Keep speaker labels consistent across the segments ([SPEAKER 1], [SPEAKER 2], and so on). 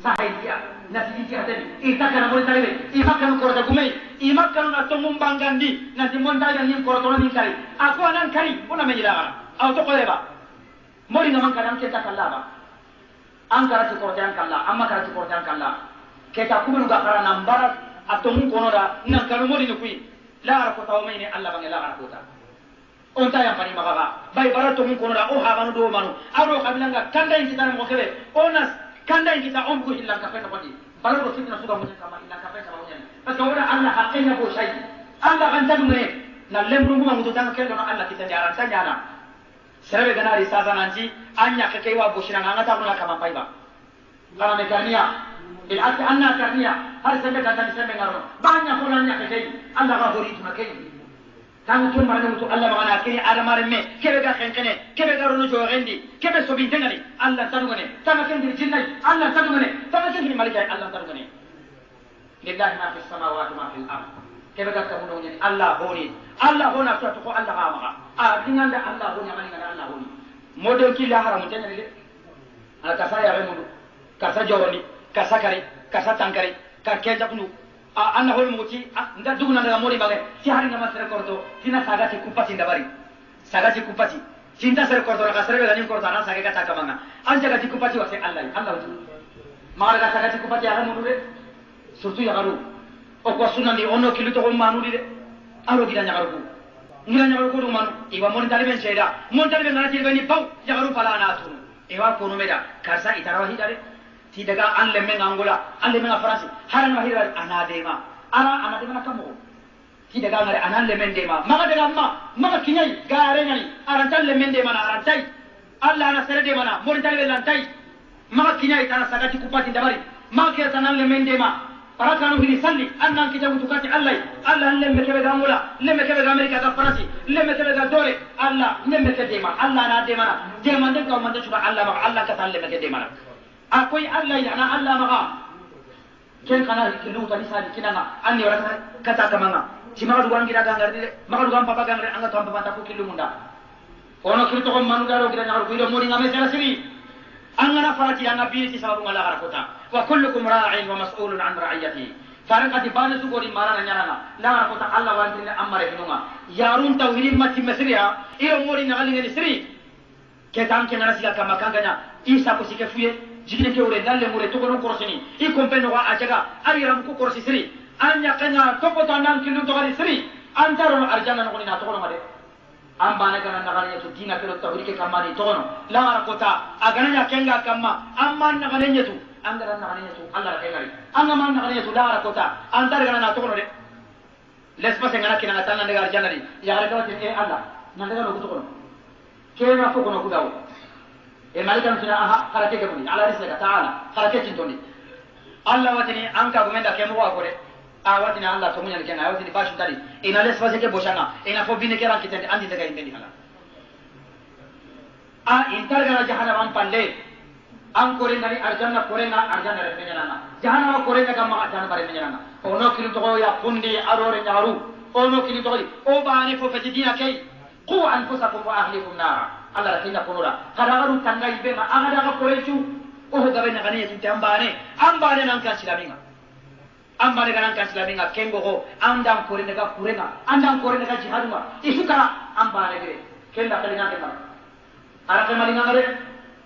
[SPEAKER 1] sahidia nasiji atani itakana mo talibe imakanu korota gumei imakanu na tomum bangandi na timonda ni korota ni kali aku anan kali ona mejira auto koreba mori ngaman kadam ke takallaba angara ti korota kala amma kara ti korota kala ke ta kubunu ga kara nambara atomu konoda nan kanu mori ni kui la ko taw mai ni Allah bangela kara kota onta yang pani magaga bai barato mun konoda o habanu do manu aro kabilanga kanda in kita mo kebe onas kanda in kita omgo hillang kafe ko di baru ko fitna suka mun kama hillang kafe kama mun parce que Allah haqqina bo shay Allah kan tadu ne na lembru nguma ngudo tan kendo no Allah kita jaran tanyana serbe ganari sasa nanji anya ke kewa bo shiranga ngata mun kama paiba kana megania bil ati anna karnia har sembe kan tan sembe ngaro banya ko nanya ke kei Allah ga hori tuna kei tan tun marane mutu Allah magana kini adamare me kebe ga khenkene kebe ga rono jorendi kebe so bintengani Allah tanugane tamaken dir jinnai Allah tanugane tamaken ni malikai Allah tanugane lillahi ma fi samawati ma fil ard kebe ga tamuno ni Allah hona to ko Allah ga maga a dinganda Allah honi ngani ngana Allah honi modo ki la haramu tanyani de ala kasa ya remudu kasa jawani kasa kare kasa tankare ka keja kunu anna hol muti nda duguna daga mori bage si hari ngama sere korto tina sagati kupati ndabari sagati kupati cinta sere korto ka sere ganin korto ana sage kata kamanga anja gati kupati wa se Allah tu mara ga sagati kupati aga munude surtout ya garu o ko sunandi ono kiluto ko manudi de aro gida nyagaru ngira nyagaru ko manu iwa mon taliben seda mon taliben na tilbeni pau jagaru pala na tu ewa ko no meda karsa itarawa hidare ti daga an lemme angola an lemme faransi haran mahira anadema na kamo ti daga ngare anan lemme dema maga daga maga kinyai gare ngani arantal lemme dema na arantai alla na sere dema na mon talbe lantai maga kinyai tana sagati kupati ndabari maga ke tanan lemme dema parakanu hili salli annan kitabu tukati allah lemme kebe ga angola lemme kebe ga amerika ga faransi lemme kebe ga dore alla lemme ke dema alla na dema na dema de ko mande suba alla maga alla ka tan lemme ke dema na akoy Allah yana Allah maga ken kana kilu tani sadi kinanga anni wala kata kamanga simaga duwan gira gangar dire maga duwan papa gangar anga tampa pata ko kilu munda ono kirto ko manu daro gira ngar ko ido mori ngame sera siri angana farati anga bi ti sababu ngala gara kota wa kullukum ra'in wa mas'ulun an ra'iyati farakati bana su gori marana nyaranga la kota Allah wantine amare hinunga yarun tawhid mati mesriya iro mori nagali ngeni siri ketam kenana siga kama kanganya isa ko sike fuye jigine ke ure dalle mure to kono korosini I kompeno wa ajaga ari ram ko korosi siri anya kanya to ko tanan kilu to gari siri antaro arjana no na to kono made ambana kana na gari to dina kelo tawhid ke kamani to kono la ara kota agana nya kenga kamma amma na gari nyetu angara na gari nyetu Allah ra kengari anga man na gari nyetu la ara kota antar gana na to kono de lespa sengana kina ngata na gari arjana di ya gari to Allah na daga no to kono kema fo kono kudawo e malikan sina aha karate ke buni ala rislaka taala karate tintoni Allah watini anka gumenda ke mo akore a watini Allah to munyal kenga watini bashu tali ina les fase ke boshanga ina fo bine ke ran kitende andi daga intendi hala a intar gana jahannam palle an kore ngari arjanna re menyana jahannam kore daga ma arjanna bare menyana ono kilu to ya pundi arore nyaru ono kilu to o baani fo fajidina kay qu anfusakum wa ahlikum nara Allah rakinda konora kadagaru tangai be ma agada ga korechu o gabe na gane tunte ambane nan kan silaminga ambane kan silaminga kengo ho andam kore daga kurenga andam kore daga jihaduma isuka ambane ge kenda kalinga kenga arake malinga ngare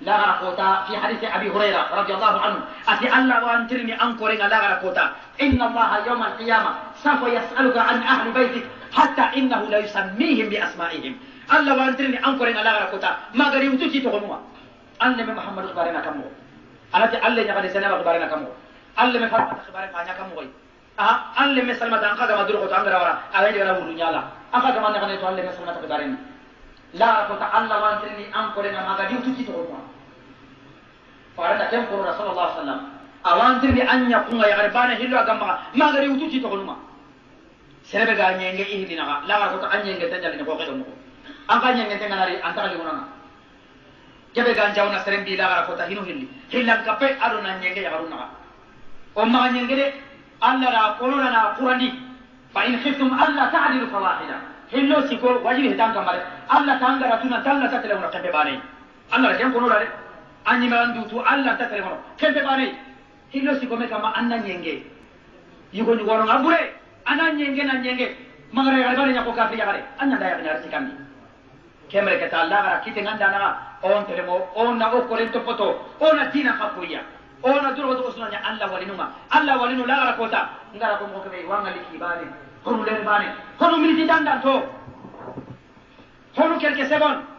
[SPEAKER 1] la gara kota fi hadith abi hurairah radhiyallahu anhu ati Allah wa antirni an korenga la gara kota inna Allah yawm al-qiyamah sawfa yas'aluka an ahli baytik hatta innahu la yusammihim bi asma'ihim Allah wantrini ankore ngala gara kota magari ututi to gonuma alle me Muhammad barena kamo alati alle nya kadesana ba barena kamo alle me farma khibare nya kamo goy alle me salmata an kaga maduro kota angara wara ala gara wulu nyala aka ga manna kane to alle me salmata barena la kota Allah wantrini ankore ngala magari ututi to gonuma farata tem ko rasulullah sallallahu alaihi wasallam awantrini anya kunga ya garbana hillo agamba magari ututi to gonuma serebe ga nyenge ihdina la kota anyenge tanjali ko kedo mo anganya ngente nganari antara limunanga jabe ganja una serembi la gara kota hinu hilli hillan kape aruna nyenge ya garuna o ma nyenge de alla ra kolona na qurani fa in khiftum alla ta'dilu fawahida hillo siko wajibi hitan kamare alla tangara tuna talla tatele una kembe bane alla ra kem kono ra de anyi mandu tu alla tatele kono kembe bane hillo si come kama anna nyenge yugo ni woro ngabure anna nyenge na nyenge magare gare bani nyako kafri gare anna da ya nyar sikandi kemre kata Allah gara kite nganda na on teremo on na o korento poto ona dina kapuya ona duro do sunanya Allah walinu la gara kota ngara ko mo kebe wanga likibane kono le bane kono militi dandan to kono kelke sebon